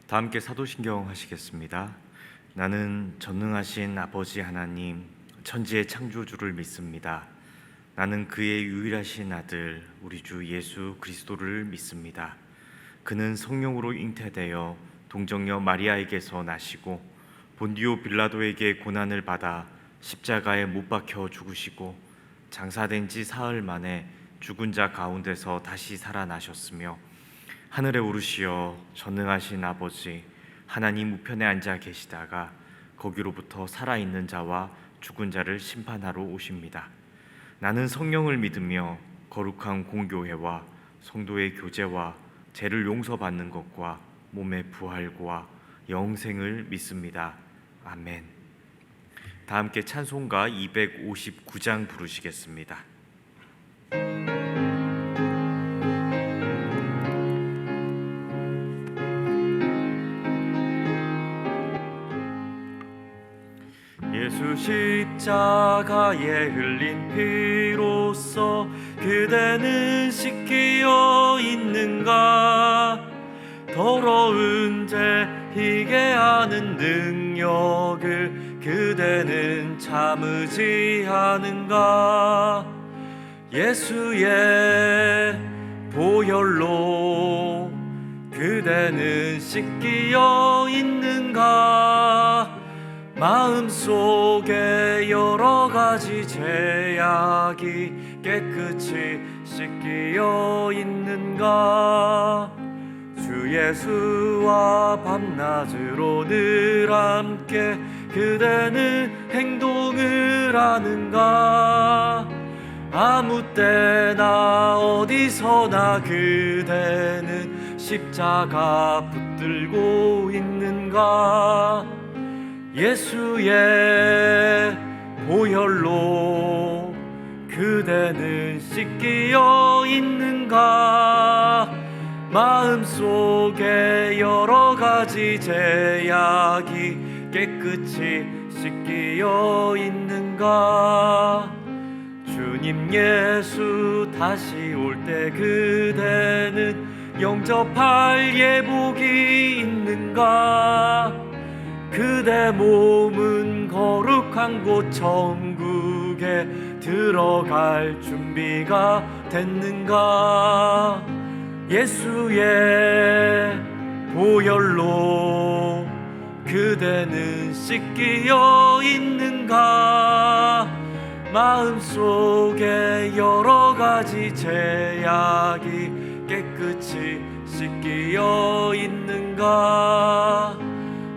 다 함께 사도신경 하시겠습니다. 나는 전능하신 아버지 하나님, 천지의 창조주를 믿습니다. 나는 그의 유일하신 아들, 우리 주 예수 그리스도를 믿습니다. 그는 성령으로 잉태되어 동정녀 마리아에게서 나시고 본디오 빌라도에게 고난을 받아 십자가에 못 박혀 죽으시고 장사된 지 사흘 만에 죽은 자 가운데서 다시 살아나셨으며 하늘에 오르시어 전능하신 아버지 하나님 우편에 앉아 계시다가 거기로부터 살아있는 자와 죽은 자를 심판하러 오십니다. 나는 성령을 믿으며 거룩한 공교회와 성도의 교제와 죄를 용서받는 것과 몸의 부활과 영생을 믿습니다. 아멘. 다 함께 찬송가 259장 부르시겠습니다. 예수 십자가에 흘린 피로써 그대는 씻기어 있는가? 더러운 죄 희게 하는 능력을 그대는 참으지 않은가? 예수의 보혈로 그대는 씻기어 있는가? 마음속에 여러 가지 죄악이 깨끗이 씻기어 있는가? 주 예수와 밤낮으로 늘 함께 그대는 행동을 하는가? 아무 때나 어디서나 그대는 십자가 붙들고 있는가? 예수의 보혈로 그대는 씻기어 있는가? 마음속에 여러 가지 죄악이 깨끗이 씻기어 있는가? 주님 예수 다시 올 때 그대는 영접할 예복이 있는가? 그대 몸은 거룩한 곳 천국에 들어갈 준비가 됐는가? 예수의 보혈로 그대는 씻기어 있는가? 마음속에 여러 가지 죄악이 깨끗이 씻기어 있는가?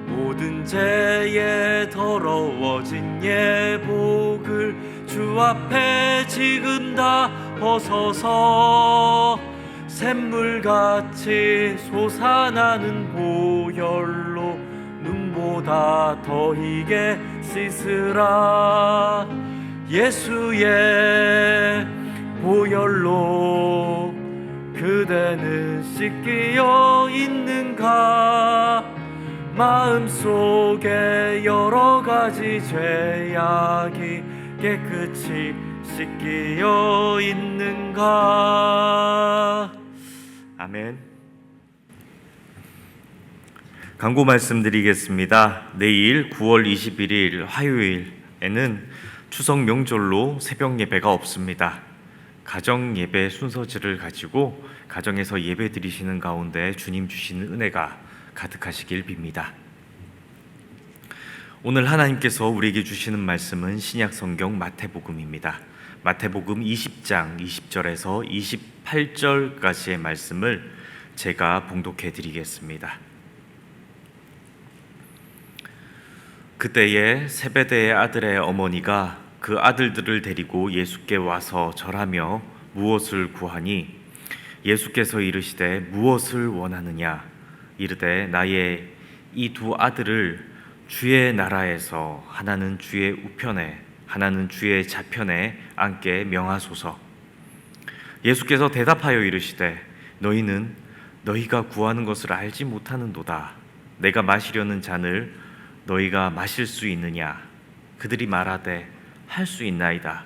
모든 죄에 더러워진 예복을 주 앞에 지금 다 벗어서 샘물같이 솟아나는 보혈로 눈보다 더 희게 씻으라. 예수의 보혈로 그대는 씻기어 있는가? 마음속에 여러 가지 죄악이 깨끗이 씻기어 있는가? 아멘. 광고 말씀드리겠습니다. 내일 9월 21일 화요일에는 추석 명절로 새벽 예배가 없습니다. 가정 예배 순서지를 가지고 가정에서 예배 드리시는 가운데 주님 주시는 은혜가 가득하시길 빕니다. 오늘 하나님께서 우리에게 주시는 말씀은 신약 성경 마태복음입니다. 마태복음 20장 20절에서 28절까지의 말씀을 제가 봉독해 드리겠습니다. 그때에 세베대의 아들의 어머니가 그 아들들을 데리고 예수께 와서 절하며 무엇을 구하니 예수께서 이르시되 무엇을 원하느냐? 이르되 나의 이 두 아들을 주의 나라에서 하나는 주의 우편에 하나는 주의 좌편에 앉게 명하소서. 예수께서 대답하여 이르시되 너희는 너희가 구하는 것을 알지 못하는도다. 내가 마시려는 잔을 너희가 마실 수 있느냐? 그들이 말하되 할 수 있나이다.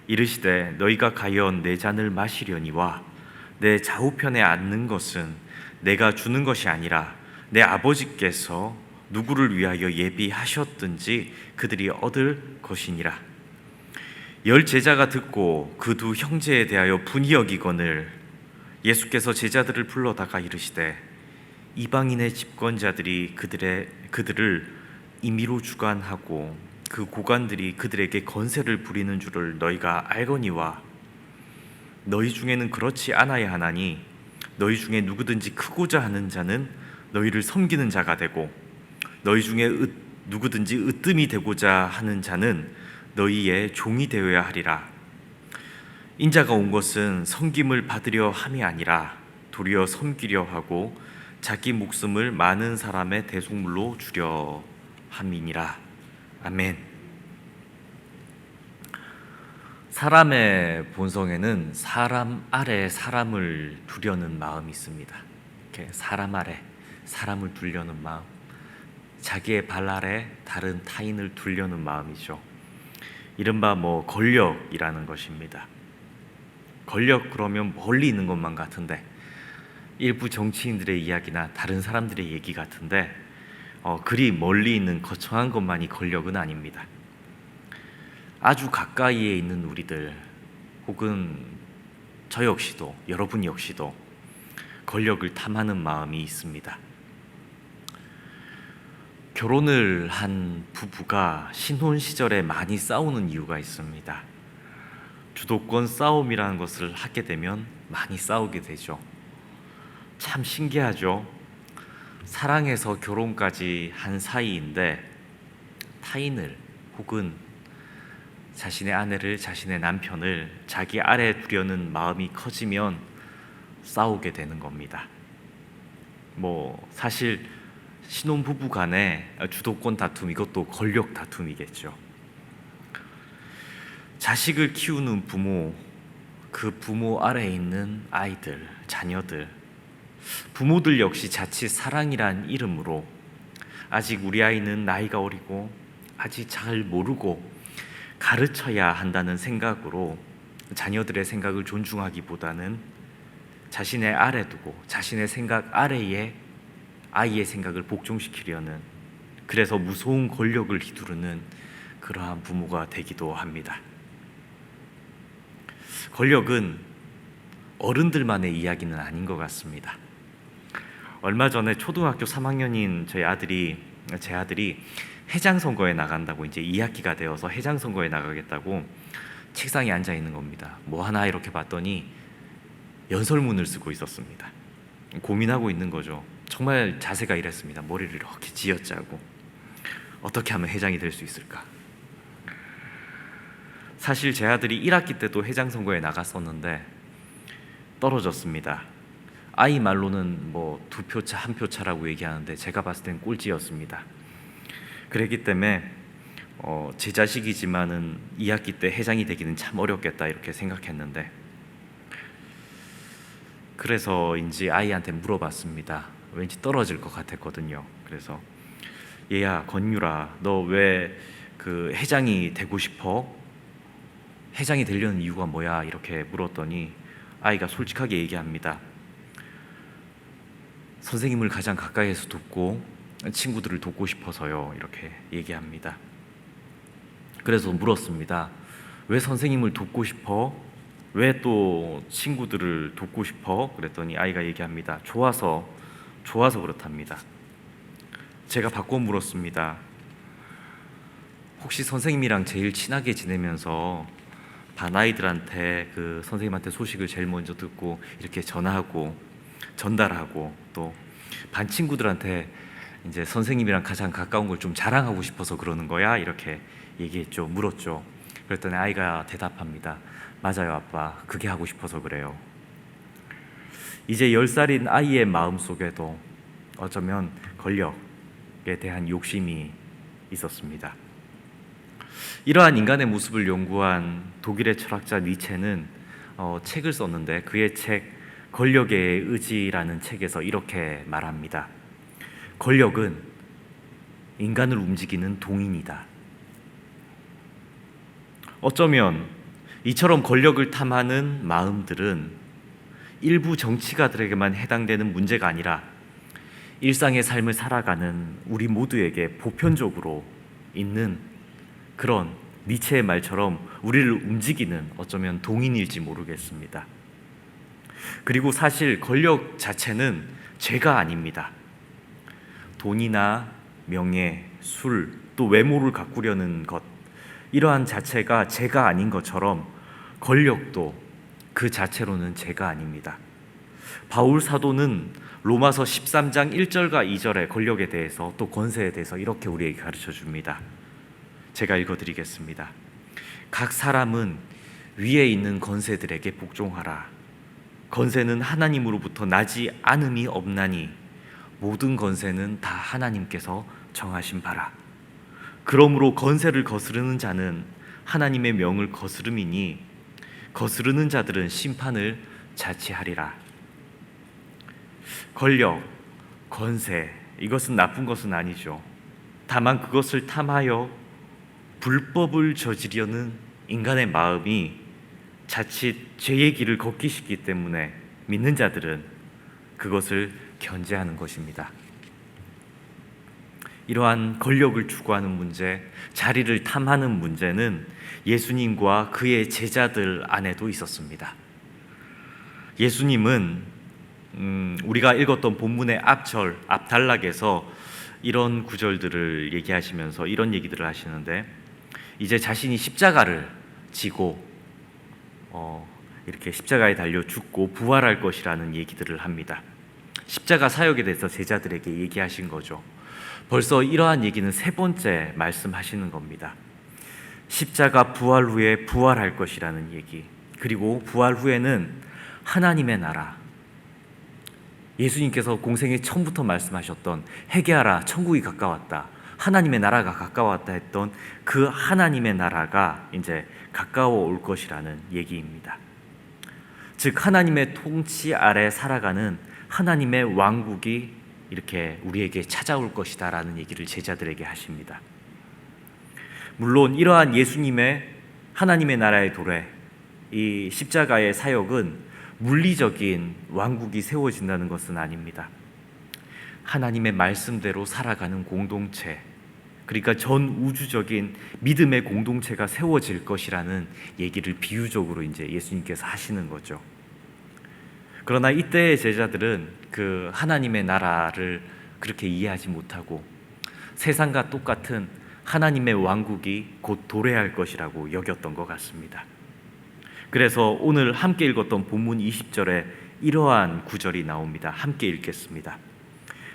이르시되 너희가 과연 내 잔을 마시려니와 내 좌우편에 앉는 것은 내가 주는 것이 아니라 내 아버지께서 누구를 위하여 예비하셨든지 그들이 얻을 것이니라. 열 제자가 듣고 그 두 형제에 대하여 분이 여기거늘 예수께서 제자들을 불러다가 이르시되 이방인의 집권자들이 그들을 임의로 주관하고 그 고관들이 그들에게 건세를 부리는 줄을 너희가 알거니와 너희 중에는 그렇지 않아야 하나니 너희 중에 누구든지 크고자 하는 자는 너희를 섬기는 자가 되고 너희 중에 누구든지 으뜸이 되고자 하는 자는 너희의 종이 되어야 하리라. 인자가 온 것은 섬김을 받으려 함이 아니라 도리어 섬기려 하고 자기 목숨을 많은 사람의 대속물로 주려 함이니라. 아멘. 사람의 본성에는 사람 아래 사람을 두려는 마음이 있습니다. 이렇게 사람 아래 사람을 두려는 마음, 자기의 발 아래 다른 타인을 두려는 마음이죠. 이른바 권력이라는 것입니다. 권력 그러면 멀리 있는 것만 같은데, 일부 정치인들의 이야기나 다른 사람들의 얘기 같은데 그리 멀리 있는 거창한 것만이 권력은 아닙니다. 아주 가까이에 있는 우리들, 혹은 저 역시도, 여러분 역시도 권력을 탐하는 마음이 있습니다. 결혼을 한 부부가 신혼 시절에 많이 싸우는 이유가 있습니다. 주도권 싸움이라는 것을 하게 되면 많이 싸우게 되죠. 참 신기하죠. 사랑해서 결혼까지 한 사이인데 타인을, 혹은 자신의 아내를, 자신의 남편을 자기 아래에 두려는 마음이 커지면 싸우게 되는 겁니다. 사실 신혼부부 간의 주도권 다툼, 이것도 권력 다툼이겠죠. 자식을 키우는 부모, 그 부모 아래에 있는 아이들, 자녀들, 부모들 역시 자칫 사랑이란 이름으로 아직 우리 아이는 나이가 어리고 아직 잘 모르고 가르쳐야 한다는 생각으로 자녀들의 생각을 존중하기보다는 자신의 아래 두고 자신의 생각 아래에 아이의 생각을 복종시키려는, 그래서 무서운 권력을 휘두르는 그러한 부모가 되기도 합니다. 권력은 어른들만의 이야기는 아닌 것 같습니다. 얼마 전에 초등학교 3학년인 제 아들이 회장 선거에 나간다고, 이제 2학기가 되어서 회장 선거에 나가겠다고 책상에 앉아 있는 겁니다. 뭐 하나 이렇게 봤더니 연설문을 쓰고 있었습니다. 고민하고 있는 거죠. 정말 자세가 이랬습니다. 머리를 이렇게 쥐어짜고 어떻게 하면 회장이 될 수 있을까? 사실 제 아들이 1학기 때도 회장 선거에 나갔었는데 떨어졌습니다. 아이 말로는 2표차, 1표차라고 얘기하는데 제가 봤을 땐 꼴찌였습니다. 그랬기 때문에 제 자식이지만은 2학기 때 회장이 되기는 참 어렵겠다 이렇게 생각했는데, 그래서인지 아이한테 물어봤습니다. 왠지 떨어질 것 같았거든요. 그래서 얘야, 건유라, 너 왜 그 회장이 되고 싶어? 회장이 되려는 이유가 뭐야? 이렇게 물었더니 아이가 솔직하게 얘기합니다. 선생님을 가장 가까이에서 돕고 친구들을 돕고 싶어서요. 이렇게 얘기합니다. 그래서 물었습니다. 왜 선생님을 돕고 싶어? 왜 또 친구들을 돕고 싶어? 그랬더니 아이가 얘기합니다. 좋아서 그렇답니다. 제가 바꿔 물었습니다. 혹시 선생님이랑 제일 친하게 지내면서 반 아이들한테 그 선생님한테 소식을 제일 먼저 듣고 이렇게 전하고 전달하고 또 반 친구들한테 이제 선생님이랑 가장 가까운 걸 좀 자랑하고 싶어서 그러는 거야? 이렇게 얘기했죠. 물었죠. 그랬더니 아이가 대답합니다. 맞아요, 아빠. 그게 하고 싶어서 그래요. 이제 10살인 아이의 마음속에도 어쩌면 권력에 대한 욕심이 있었습니다. 이러한 인간의 모습을 연구한 독일의 철학자 니체는 책을 썼는데 그의 책 권력의 의지라는 책에서 이렇게 말합니다. 권력은 인간을 움직이는 동인이다. 어쩌면 이처럼 권력을 탐하는 마음들은 일부 정치가들에게만 해당되는 문제가 아니라 일상의 삶을 살아가는 우리 모두에게 보편적으로 있는 그런 니체의 말처럼 우리를 움직이는 어쩌면 동인일지 모르겠습니다. 그리고 사실 권력 자체는 죄가 아닙니다. 돈이나 명예, 술, 또 외모를 가꾸려는 것, 이러한 자체가 죄가 아닌 것처럼 권력도 그 자체로는 죄가 아닙니다. 바울 사도는 로마서 13장 1절과 2절의 권력에 대해서 또 권세에 대해서 이렇게 우리에게 가르쳐 줍니다. 제가 읽어드리겠습니다. 각 사람은 위에 있는 권세들에게 복종하라. 권세는 하나님으로부터 나지 않음이 없나니 모든 권세는 다 하나님께서 정하신 바라. 그러므로 권세를 거스르는 자는 하나님의 명을 거스름이니 거스르는 자들은 심판을 자취하리라. 권력, 권세, 이것은 나쁜 것은 아니죠. 다만 그것을 탐하여 불법을 저지르려는 인간의 마음이 자칫 죄의 길을 걷기 쉽기 때문에 믿는 자들은 그것을 견제하는 것입니다. 이러한 권력을 추구하는 문제, 자리를 탐하는 문제는 예수님과 그의 제자들 안에도 있었습니다. 예수님은 우리가 읽었던 본문의 앞절, 앞단락에서 이런 구절들을 얘기하시면서 이런 얘기들을 하시는데, 이제 자신이 십자가를 지고 이렇게 십자가에 달려 죽고 부활할 것이라는 얘기들을 합니다. 십자가 사역에 대해서 제자들에게 얘기하신 거죠. 벌써 이러한 얘기는 세 번째 말씀하시는 겁니다. 십자가 부활 후에 부활할 것이라는 얘기, 그리고 부활 후에는 하나님의 나라, 예수님께서 공생애 처음부터 말씀하셨던 회개하라 천국이 가까웠다, 하나님의 나라가 가까웠다 했던 그 하나님의 나라가 이제 가까워 올 것이라는 얘기입니다. 즉 하나님의 통치 아래 살아가는 하나님의 왕국이 이렇게 우리에게 찾아올 것이다 라는 얘기를 제자들에게 하십니다. 물론 이러한 예수님의 하나님의 나라의 도래, 이 십자가의 사역은 물리적인 왕국이 세워진다는 것은 아닙니다. 하나님의 말씀대로 살아가는 공동체, 그러니까 전 우주적인 믿음의 공동체가 세워질 것이라는 얘기를 비유적으로 이제 예수님께서 하시는 거죠. 그러나 이때의 제자들은 그 하나님의 나라를 그렇게 이해하지 못하고 세상과 똑같은 하나님의 왕국이 곧 도래할 것이라고 여겼던 것 같습니다. 그래서 오늘 함께 읽었던 본문 20절에 이러한 구절이 나옵니다. 함께 읽겠습니다.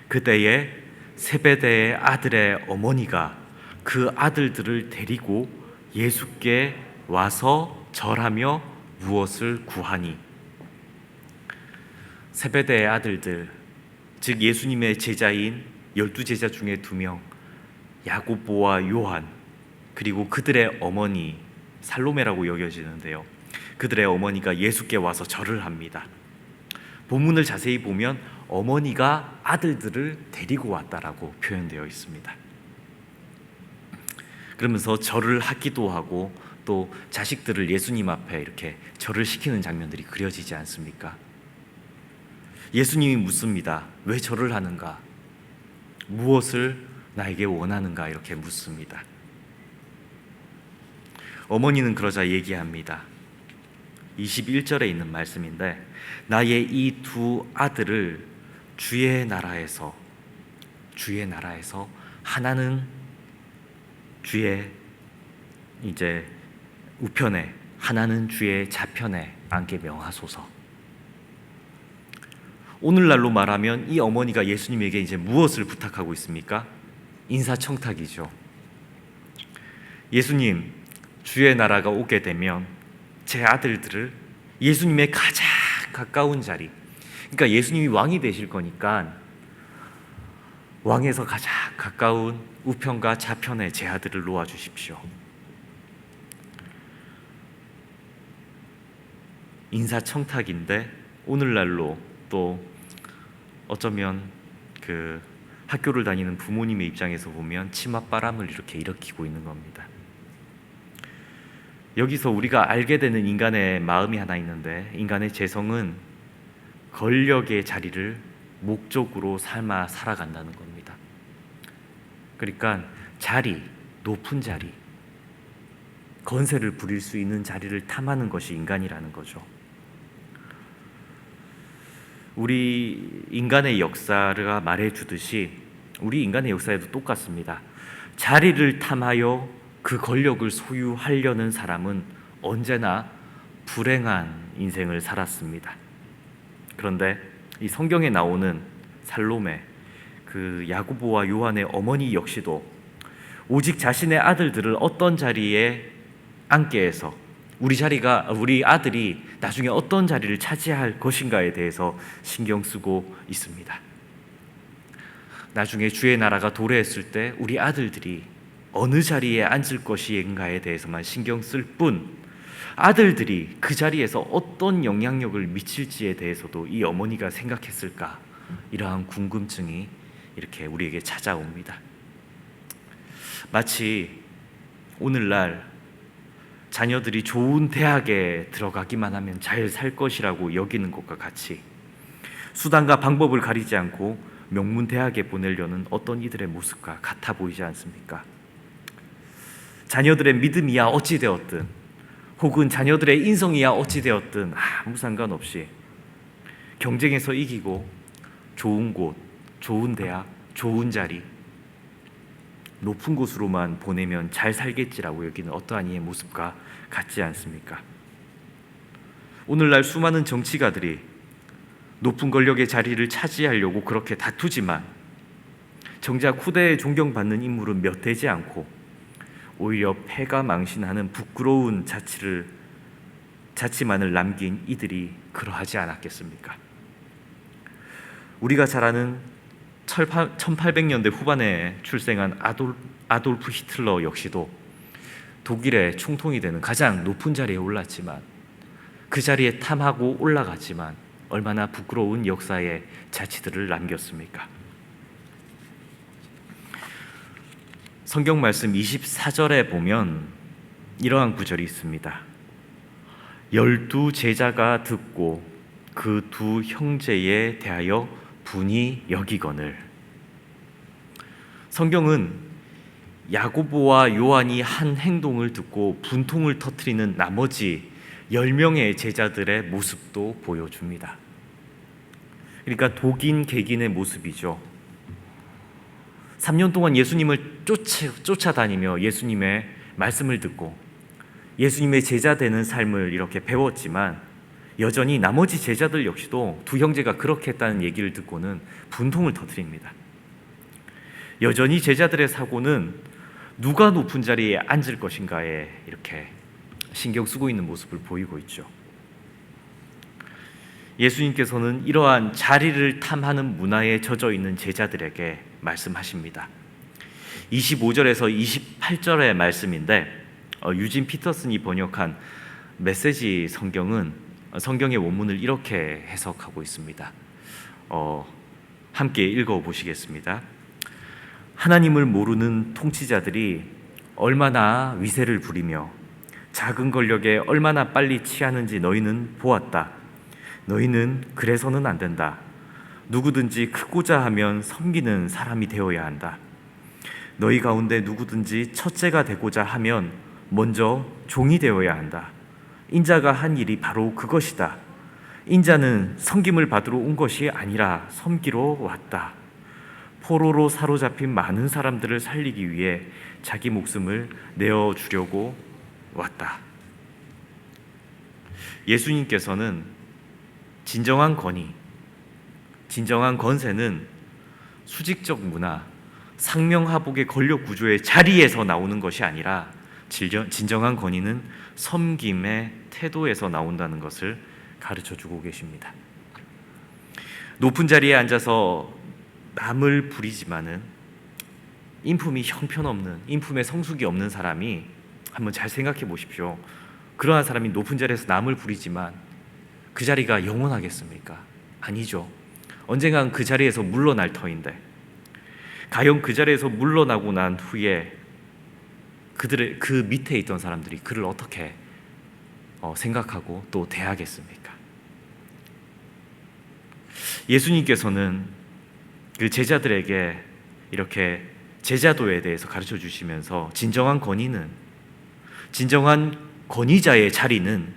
그때에 세베대의 아들의 어머니가 그 아들들을 데리고 예수께 와서 절하며 무엇을 구하니. 세베대의 아들들, 즉 예수님의 제자인 12제자 중에 2명, 야고보와 요한, 그리고 그들의 어머니 살로메라고 여겨지는데요, 그들의 어머니가 예수께 와서 절을 합니다. 본문을 자세히 보면 어머니가 아들들을 데리고 왔다라고 표현되어 있습니다. 그러면서 절을 하기도 하고 또 자식들을 예수님 앞에 이렇게 절을 시키는 장면들이 그려지지 않습니까? 예수님이 묻습니다. 왜 절을 하는가? 무엇을 나에게 원하는가? 이렇게 묻습니다. 어머니는 그러자 얘기합니다. 21절에 있는 말씀인데, 나의 이 2 아들을 주의 나라에서 하나는 주의 이제 우편에, 하나는 주의 좌편에 앉게 명하소서. 오늘날로 말하면 이 어머니가 예수님에게 이제 무엇을 부탁하고 있습니까? 인사청탁이죠. 예수님, 주의 나라가 오게 되면 제 아들들을 예수님의 가장 가까운 자리, 그러니까 예수님이 왕이 되실 거니까 왕에서 가장 가까운 우편과 좌편에 제 아들을 놓아주십시오. 인사청탁인데 오늘날로 또 어쩌면 그 학교를 다니는 부모님의 입장에서 보면 치맛바람을 이렇게 일으키고 있는 겁니다. 여기서 우리가 알게 되는 인간의 마음이 하나 있는데, 인간의 재성은 권력의 자리를 목적으로 삶아 살아간다는 겁니다. 그러니까 자리, 높은 자리, 건세를 부릴 수 있는 자리를 탐하는 것이 인간이라는 거죠. 우리 인간의 역사가 말해주듯이 우리 인간의 역사에도 똑같습니다. 자리를 탐하여 그 권력을 소유하려는 사람은 언제나 불행한 인생을 살았습니다. 그런데 이 성경에 나오는 살로메, 그 야고보와 요한의 어머니 역시도 오직 자신의 아들들을 어떤 자리에 앉게 해서 우리 아들이 나중에 어떤 자리를 차지할 것인가에 대해서 신경 쓰고 있습니다. 나중에 주의 나라가 도래했을 때 우리 아들들이 어느 자리에 앉을 것인가에 대해서만 신경 쓸 뿐, 아들들이 그 자리에서 어떤 영향력을 미칠지에 대해서도 이 어머니가 생각했을까? 이러한 궁금증이 이렇게 우리에게 찾아옵니다. 마치 오늘날 자녀들이 좋은 대학에 들어가기만 하면 잘 살 것이라고 여기는 것과 같이 수단과 방법을 가리지 않고 명문 대학에 보내려는 어떤 이들의 모습과 같아 보이지 않습니까? 자녀들의 믿음이야 어찌되었든, 혹은 자녀들의 인성이야 어찌되었든 아무 상관없이 경쟁에서 이기고 좋은 곳, 좋은 대학, 좋은 자리, 높은 곳으로만 보내면 잘 살겠지라고 여기는 어떠한 이의 모습과 같지 않습니까? 오늘날 수많은 정치가들이 높은 권력의 자리를 차지하려고 그렇게 다투지만 정작 후대에 존경받는 인물은 몇 되지 않고 오히려 패가 망신하는 부끄러운 자치만을 남긴 이들이 그러하지 않았겠습니까? 우리가 잘 아는 1800년대 후반에 출생한 아돌프 히틀러 역시도 독일의 총통이 되는 가장 높은 자리에 올랐지만, 그 자리에 탐하고 올라갔지만 얼마나 부끄러운 역사의 자치들을 남겼습니까? 성경 말씀 24절에 보면 이러한 구절이 있습니다. 12 제자가 듣고 그 두 형제에 대하여 분이 여기거늘. 성경은 야고보와 요한이 한 행동을 듣고 분통을 터뜨리는 나머지 10명의 제자들의 모습도 보여줍니다. 그러니까 독인 객인의 모습이죠. 3년 동안 예수님을 쫓아다니며 예수님의 말씀을 듣고 예수님의 제자 되는 삶을 이렇게 배웠지만, 여전히 나머지 제자들 역시도 두 형제가 그렇게 했다는 얘기를 듣고는 분통을 터뜨립니다. 여전히 제자들의 사고는 누가 높은 자리에 앉을 것인가에 이렇게 신경 쓰고 있는 모습을 보이고 있죠. 예수님께서는 이러한 자리를 탐하는 문화에 젖어 있는 제자들에게 말씀하십니다. 25절에서 28절의 말씀인데, 유진 피터슨이 번역한 메시지 성경의 원문을 이렇게 해석하고 있습니다. 함께 읽어보시겠습니다. 하나님을 모르는 통치자들이 얼마나 위세를 부리며 작은 권력에 얼마나 빨리 취하는지 너희는 보았다. 너희는 그래서는 안 된다. 누구든지 크고자 하면 섬기는 사람이 되어야 한다. 너희 가운데 누구든지 첫째가 되고자 하면 먼저 종이 되어야 한다. 인자가 한 일이 바로 그것이다. 인자는 섬김을 받으러 온 것이 아니라 섬기러 왔다. 포로로 사로잡힌 많은 사람들을 살리기 위해 자기 목숨을 내어주려고 왔다. 예수님께서는 진정한 권위, 진정한 권세는 수직적 문화, 상명하복의 권력 구조의 자리에서 나오는 것이 아니라 진정한 권위는 섬김의 태도에서 나온다는 것을 가르쳐주고 계십니다. 높은 자리에 앉아서 남을 부리지만은 인품이 형편없는, 인품에 성숙이 없는 사람이, 한번 잘 생각해 보십시오. 그러한 사람이 높은 자리에서 남을 부리지만 그 자리가 영원하겠습니까? 아니죠. 언젠간 그 자리에서 물러날 터인데, 과연 그 자리에서 물러나고 난 후에 그 밑에 있던 사람들이 그를 어떻게 생각하고 또 대하겠습니까? 예수님께서는 그 제자들에게 이렇게 제자도에 대해서 가르쳐 주시면서 진정한 권위자의 자리는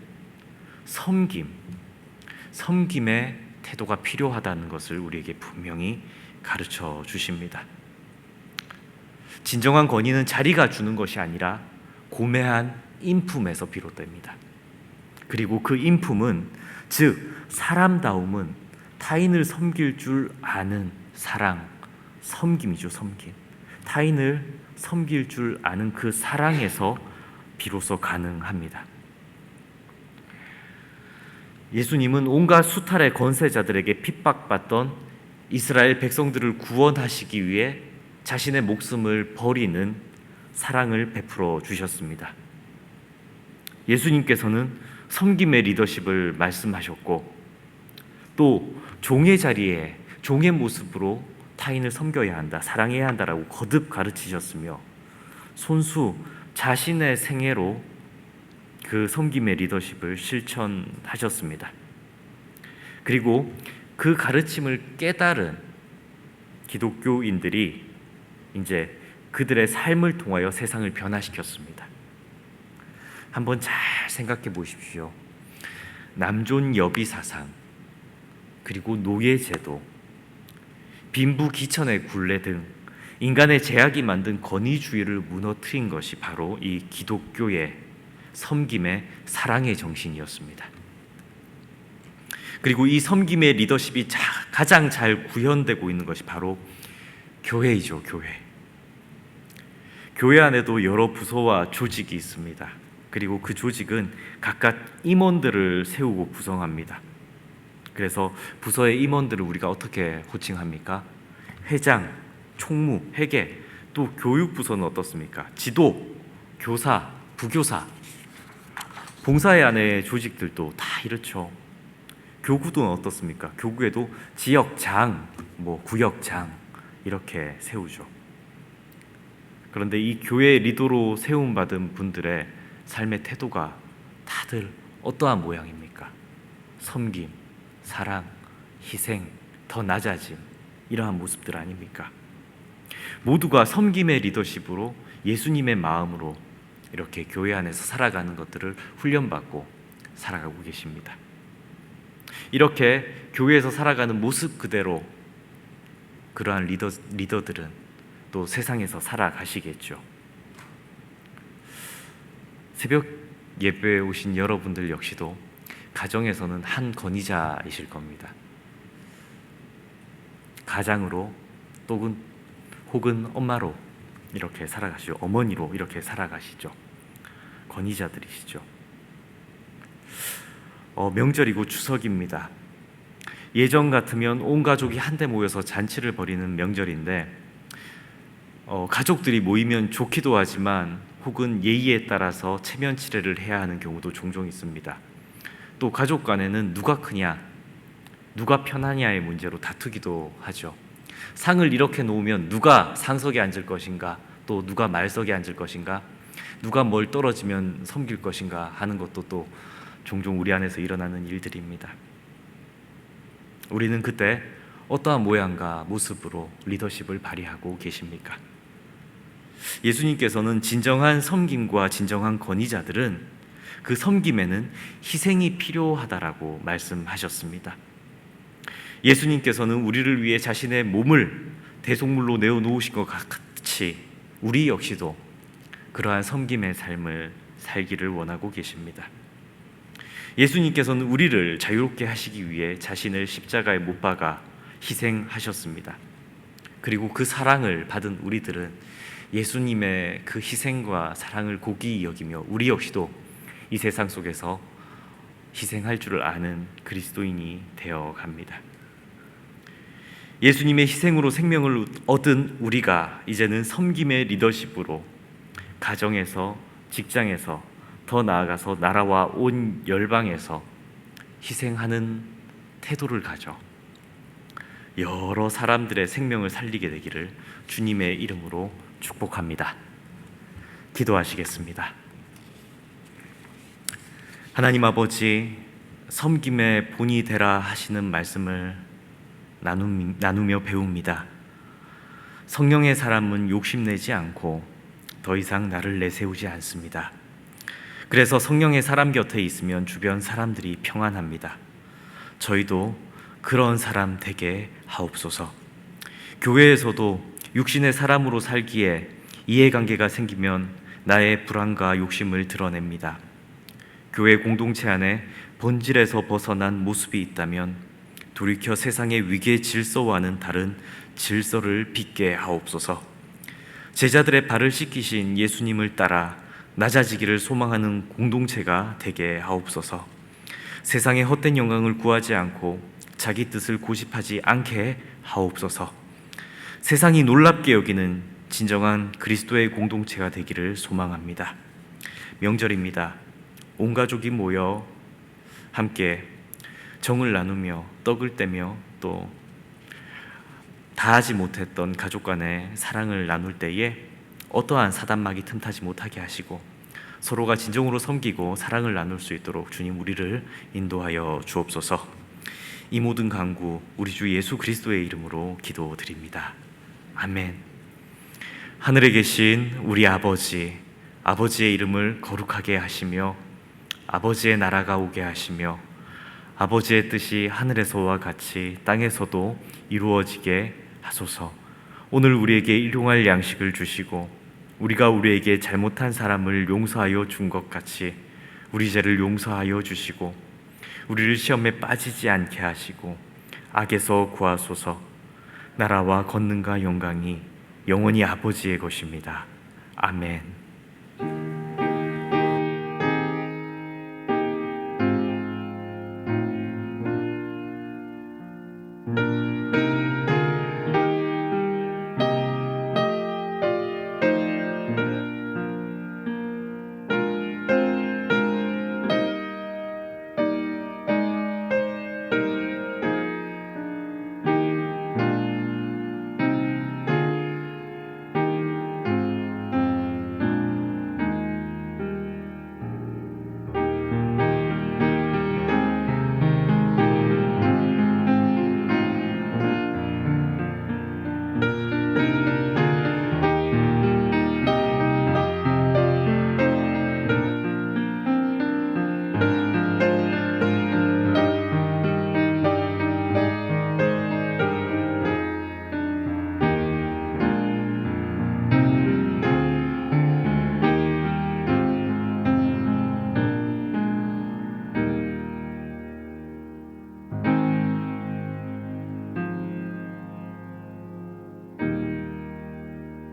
섬김의 태도가 필요하다는 것을 우리에게 분명히 가르쳐 주십니다. 진정한 권위는 자리가 주는 것이 아니라 고매한 인품에서 비롯됩니다. 그리고 그 인품은, 즉 사람다움은 타인을 섬길 줄 아는 사랑, 섬김이죠. 섬김. 타인을 섬길 줄 아는 그 사랑에서 비로소 가능합니다. 예수님은 온갖 수탈의 권세자들에게 핍박받던 이스라엘 백성들을 구원하시기 위해 자신의 목숨을 버리는 사랑을 베풀어 주셨습니다. 예수님께서는 섬김의 리더십을 말씀하셨고, 또 종의 자리에 종의 모습으로 타인을 섬겨야 한다, 사랑해야 한다라고 거듭 가르치셨으며, 손수 자신의 생애로 그 섬김의 리더십을 실천하셨습니다. 그리고 그 가르침을 깨달은 기독교인들이 이제 그들의 삶을 통하여 세상을 변화시켰습니다. 한번 잘 생각해 보십시오. 남존 여비 사상, 그리고 노예제도, 빈부귀천의 굴레 등 인간의 제약이 만든 권위주의를 무너뜨린 것이 바로 이 기독교의 섬김의 사랑의 정신이었습니다. 그리고 이 섬김의 리더십이 가장 잘 구현되고 있는 것이 바로 교회이죠. 교회 안에도 여러 부서와 조직이 있습니다. 그리고 그 조직은 각각 임원들을 세우고 구성합니다. 그래서 부서의 임원들을 우리가 어떻게 호칭합니까? 회장, 총무, 회계, 또 교육부서는 어떻습니까? 지도, 교사, 부교사, 봉사회 안의 조직들도 다 이렇죠. 교구도 어떻습니까? 교구에도 지역장, 구역장 이렇게 세우죠. 그런데 이 교회 리더로 세움받은 분들의 삶의 태도가 다들 어떠한 모양입니까? 섬김, 사랑, 희생, 더 낮아짐, 이러한 모습들 아닙니까? 모두가 섬김의 리더십으로 예수님의 마음으로 이렇게 교회 안에서 살아가는 것들을 훈련받고 살아가고 계십니다. 이렇게 교회에서 살아가는 모습 그대로 그러한 리더들은 또 세상에서 살아가시겠죠. 새벽 예배에 오신 여러분들 역시도 가정에서는 한 권위자이실 겁니다. 가장으로 혹은 엄마로 이렇게 살아가시죠. 어머니로 이렇게 살아가시죠. 권위자들이시죠. 명절이고 추석입니다. 예전 같으면 온 가족이 한데 모여서 잔치를 벌이는 명절인데 가족들이 모이면 좋기도 하지만 혹은 예의에 따라서 체면 치레를 해야 하는 경우도 종종 있습니다. 또 가족 간에는 누가 크냐, 누가 편하냐의 문제로 다투기도 하죠. 상을 이렇게 놓으면 누가 상석에 앉을 것인가, 또 누가 말석에 앉을 것인가, 누가 뭘 떨어지면 섬길 것인가 하는 것도 또 종종 우리 안에서 일어나는 일들입니다. 우리는 그때 어떠한 모양과 모습으로 리더십을 발휘하고 계십니까? 예수님께서는 진정한 섬김과 진정한 권위자들은 그 섬김에는 희생이 필요하다라고 말씀하셨습니다. 예수님께서는 우리를 위해 자신의 몸을 대속물로 내어놓으신 것 같이 우리 역시도 그러한 섬김의 삶을 살기를 원하고 계십니다. 예수님께서는 우리를 자유롭게 하시기 위해 자신을 십자가에 못 박아 희생하셨습니다. 그리고 그 사랑을 받은 우리들은 예수님의 그 희생과 사랑을 고귀히 여기며 우리 역시도 이 세상 속에서 희생할 줄을 아는 그리스도인이 되어 갑니다. 예수님의 희생으로 생명을 얻은 우리가 이제는 섬김의 리더십으로 가정에서, 직장에서, 더 나아가서 나라와 온 열방에서 희생하는 태도를 가져 여러 사람들의 생명을 살리게 되기를 주님의 이름으로 축복합니다. 기도하시겠습니다. 하나님 아버지, 섬김의 본이 되라 하시는 말씀을 나누며 배웁니다. 성령의 사람은 욕심내지 않고 더 이상 나를 내세우지 않습니다. 그래서 성령의 사람 곁에 있으면 주변 사람들이 평안합니다. 저희도 그런 사람 되게 하옵소서. 교회에서도 육신의 사람으로 살기에 이해관계가 생기면 나의 불안과 욕심을 드러냅니다. 교회 공동체 안에 본질에서 벗어난 모습이 있다면 돌이켜 세상의 위계 질서와는 다른 질서를 빚게 하옵소서. 제자들의 발을 씻기신 예수님을 따라 낮아지기를 소망하는 공동체가 되게 하옵소서. 세상의 헛된 영광을 구하지 않고 자기 뜻을 고집하지 않게 하옵소서. 세상이 놀랍게 여기는 진정한 그리스도의 공동체가 되기를 소망합니다. 명절입니다. 온 가족이 모여 함께 정을 나누며 떡을 떼며 또 다하지 못했던 가족 간의 사랑을 나눌 때에 어떠한 사단막이 틈타지 못하게 하시고 서로가 진정으로 섬기고 사랑을 나눌 수 있도록 주님 우리를 인도하여 주옵소서. 이 모든 간구 우리 주 예수 그리스도의 이름으로 기도드립니다. 아멘. 하늘에 계신 우리 아버지, 아버지의 이름을 거룩하게 하시며 아버지의 나라가 오게 하시며 아버지의 뜻이 하늘에서와 같이 땅에서도 이루어지게 하소서. 오늘 우리에게 일용할 양식을 주시고 우리가 우리에게 잘못한 사람을 용서하여 준 것 같이 우리 죄를 용서하여 주시고 우리를 시험에 빠지지 않게 하시고 악에서 구하소서. 나라와 권능과 영광이 영원히 아버지의 것입니다. 아멘.